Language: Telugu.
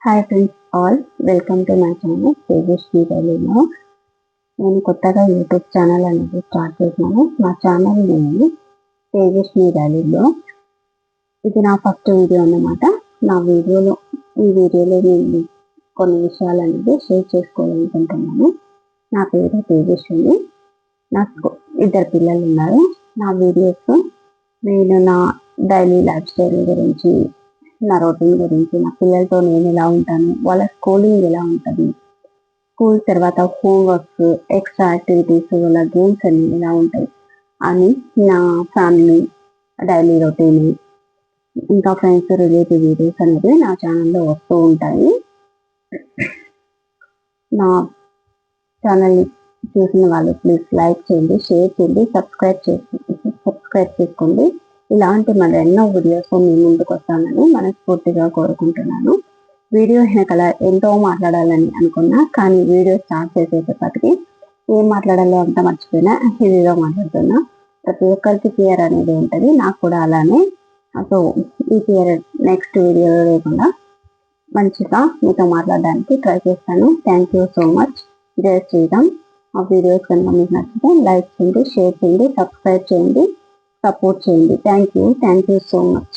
Hi friends all, welcome to my channel Tejaswi డైలీలో. నేను కొత్తగా యూట్యూబ్ ఛానల్ అనేది స్టార్ట్ చేసినాను. మా ఛానల్ నేమ్ తేజస్వి డైలీలో. ఇది నా ఫస్ట్ వీడియో అన్నమాట. ఈ వీడియోలో నేను కొన్ని విషయాలు అనేది షేర్ చేసుకోవాలనుకుంటున్నాను. నా పేరు తేజస్విని. నాకు 2 పిల్లలు ఉన్నారు. నా వీడియోస్ నేను నా డైలీ లైఫ్ స్టైల్ గురించి, నా రొటీన్ గురించి, నా పిల్లలతో నేను ఎలా ఉంటాను, వాళ్ళ స్కూలింగ్ ఎలా ఉంటుంది, స్కూల్ తర్వాత హోంవర్క్స్, ఎక్స్ట్రా యాక్టివిటీస్, వాళ్ళ గేమ్స్ అన్ని ఎలా ఉంటాయి అని, నా ఫ్యామిలీ డైలీ రొటీన్, ఇంకా ఫ్రెండ్స్ రిలేటివ్ వీడియోస్ అనేది నా ఛానల్లో వస్తూ ఉంటాయి. నా ఛానల్ని చూసిన వాళ్ళు ప్లీజ్ లైక్ చేయండి, షేర్ చేయండి, సబ్స్క్రైబ్ చేసుకోండి. ఇలాంటి ఎన్నో వీడియోస్ మీ ముందుకు వస్తానని మనస్ఫూర్తిగా కోరుకుంటున్నాను. వీడియో వెనకాల ఎంతో మాట్లాడాలని అనుకున్నా, కానీ వీడియో స్టార్ట్ చేసేటప్పటికి ఏం మాట్లాడాలో అంతా మర్చిపోయినా హెవీగా మాట్లాడుతున్నా. ప్రతి ఒక్కరికి ఫియర్ అనేది ఉంటుంది, నాకు కూడా అలానే. సో ఈ ఫియర్ నెక్స్ట్ వీడియోలో లేకుండా మంచిగా మీతో మాట్లాడడానికి ట్రై చేస్తాను. Thank you so much. జై శ్రీరామ్. ఆ వీడియోస్ కనుక మీకు నచ్చితే లైక్ చేయండి, షేర్ చేయండి, సబ్స్క్రైబ్ చేయండి, సపోర్ట్ చేయండి. Thank you so much.